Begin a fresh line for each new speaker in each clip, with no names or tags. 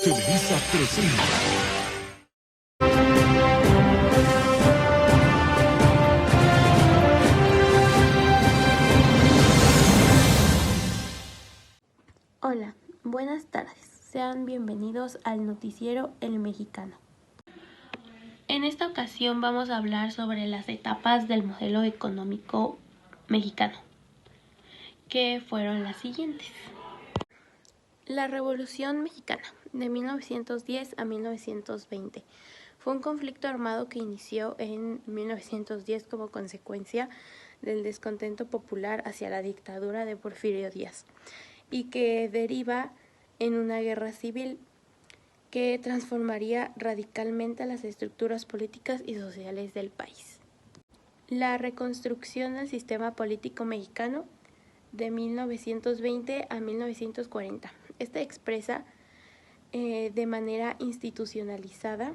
Televisa presenta.
Hola, buenas tardes. Sean bienvenidos al noticiero El Mexicano. En esta ocasión vamos a hablar sobre las etapas del modelo económico mexicano, que fueron las siguientes. La Revolución Mexicana, de 1910 a 1920, fue un conflicto armado que inició en 1910 como consecuencia del descontento popular hacia la dictadura de Porfirio Díaz y que deriva en una guerra civil que transformaría radicalmente las estructuras políticas y sociales del país. La reconstrucción del sistema político mexicano de 1920 a 1940. Esta expresa de manera institucionalizada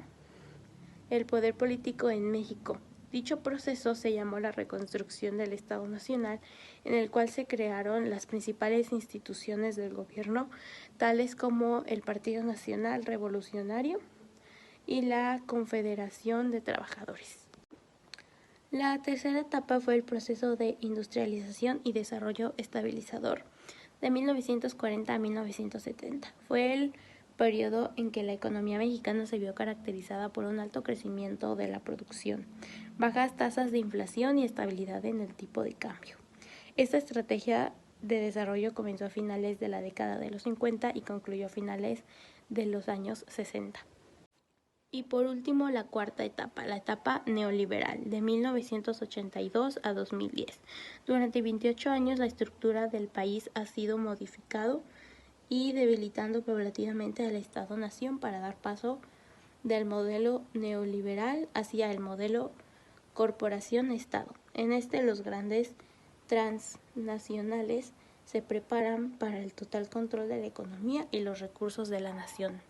el poder político en México. Dicho proceso se llamó la reconstrucción del Estado Nacional, en el cual se crearon las principales instituciones del gobierno, tales como el Partido Nacional Revolucionario y la Confederación de Trabajadores. La tercera etapa fue el proceso de industrialización y desarrollo estabilizador de 1940 a 1970. Fue el periodo en que la economía mexicana se vio caracterizada por un alto crecimiento de la producción, bajas tasas de inflación y estabilidad en el tipo de cambio. Esta estrategia de desarrollo comenzó a finales de la década de los 50 y concluyó a finales de los años 60. Y por último, la cuarta etapa, la etapa neoliberal, de 1982 a 2010. Durante 28 años la estructura del país ha sido modificado y debilitando paulatinamente al Estado-nación para dar paso del modelo neoliberal hacia el modelo corporación-Estado. En este, los grandes transnacionales se preparan para el total control de la economía y los recursos de la nación.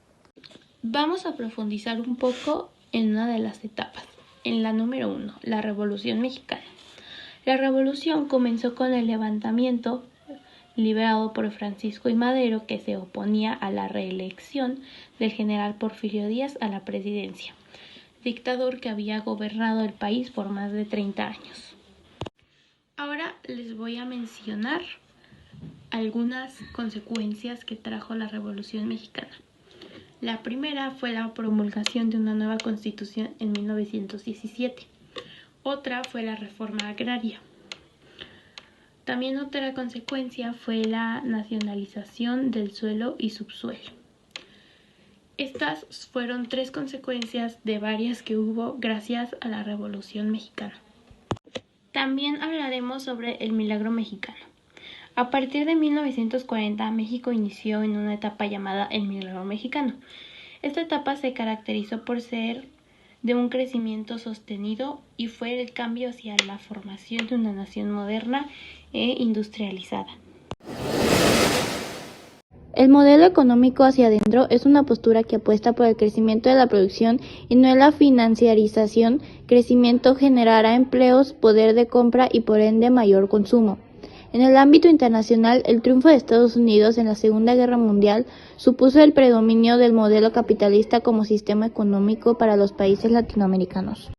Vamos a profundizar un poco en una de las etapas, en la número 1, la Revolución Mexicana. La revolución comenzó con el levantamiento liderado por Francisco I. Madero, que se oponía a la reelección del general Porfirio Díaz a la presidencia, dictador que había gobernado el país por más de 30 años. Ahora les voy a mencionar algunas consecuencias que trajo la Revolución Mexicana. La primera fue la promulgación de una nueva constitución en 1917. Otra fue la reforma agraria. También otra consecuencia fue la nacionalización del suelo y subsuelo. Estas fueron 3 consecuencias de varias que hubo gracias a la Revolución Mexicana. También hablaremos sobre el milagro mexicano. A partir de 1940, México inició en una etapa llamada el milagro mexicano. Esta etapa se caracterizó por ser de un crecimiento sostenido y fue el cambio hacia la formación de una nación moderna e industrializada.
El modelo económico hacia adentro es una postura que apuesta por el crecimiento de la producción y no en la financiarización. Crecimiento generará empleos, poder de compra y por ende mayor consumo. En el ámbito internacional, el triunfo de Estados Unidos en la Segunda Guerra Mundial supuso el predominio del modelo capitalista como sistema económico para los países latinoamericanos.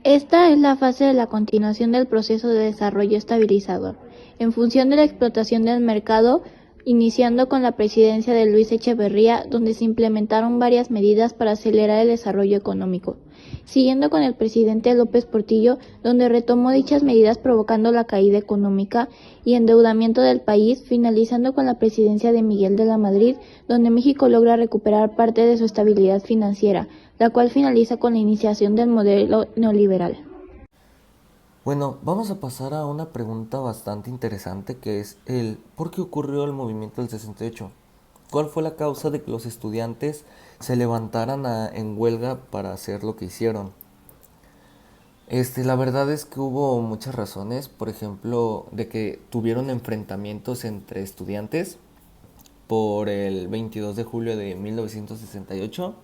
Esta es la fase de la continuación del proceso de desarrollo estabilizador, en función de la explotación del mercado, iniciando con la presidencia de Luis Echeverría, donde se implementaron varias medidas para acelerar el desarrollo económico, siguiendo con el presidente López Portillo, donde retomó dichas medidas provocando la caída económica y endeudamiento del país, finalizando con la presidencia de Miguel de la Madrid, donde México logra recuperar parte de su estabilidad financiera, la cual finaliza con la iniciación del modelo neoliberal.
Bueno, vamos a pasar a una pregunta bastante interesante que es el ¿por qué ocurrió el movimiento del 68? ¿Cuál fue la causa de que los estudiantes se levantaran en huelga para hacer lo que hicieron? La verdad es que hubo muchas razones, por ejemplo, de que tuvieron enfrentamientos entre estudiantes por el 22 de julio de 1968,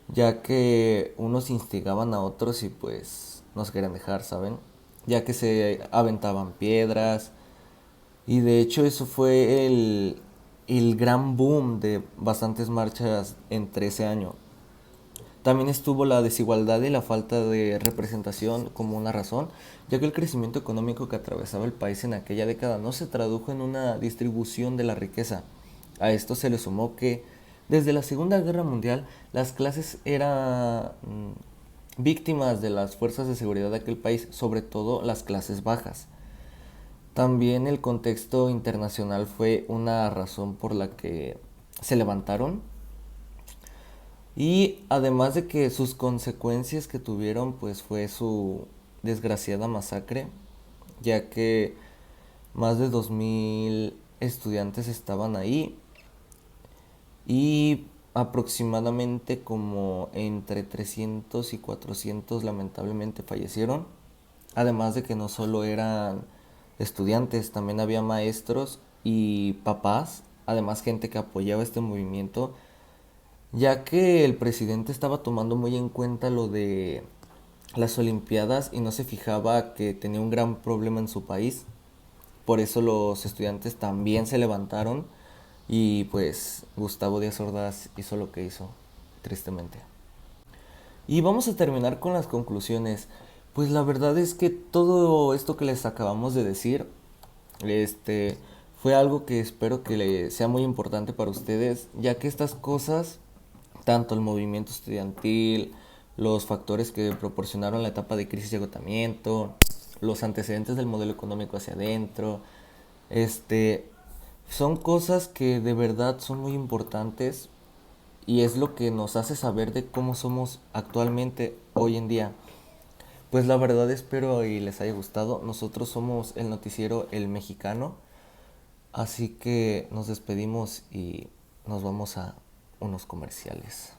ya que unos instigaban a otros y pues no se querían dejar, ¿saben? Ya que se aventaban piedras y de hecho eso fue el gran boom de bastantes marchas entre ese año. También estuvo la desigualdad y la falta de representación como una razón, ya que el crecimiento económico que atravesaba el país en aquella década no se tradujo en una distribución de la riqueza. A esto se le sumó que desde la Segunda Guerra Mundial las clases eran víctimas de las fuerzas de seguridad de aquel país, sobre todo las clases bajas. También el contexto internacional fue una razón por la que se levantaron, y además de que sus consecuencias que tuvieron pues fue su desgraciada masacre, ya que más de 2000 estudiantes estaban ahí y aproximadamente como entre 300 y 400 lamentablemente fallecieron. Además de que no solo eran estudiantes, también había maestros y papás, además gente que apoyaba este movimiento, ya que el presidente estaba tomando muy en cuenta lo de las Olimpiadas y no se fijaba que tenía un gran problema en su país. Por eso los estudiantes también se levantaron y pues Gustavo Díaz Ordaz hizo lo que hizo, tristemente. Y vamos a terminar con las conclusiones. Pues la verdad es que todo esto que les acabamos de decir, fue algo que espero que sea muy importante para ustedes, ya que estas cosas, tanto el movimiento estudiantil, los factores que proporcionaron la etapa de crisis y agotamiento, los antecedentes del modelo económico hacia adentro, son cosas que de verdad son muy importantes y es lo que nos hace saber de cómo somos actualmente hoy en día. Pues la verdad espero y les haya gustado. Nosotros somos el noticiero El Mexicano, así que nos despedimos y nos vamos a unos comerciales.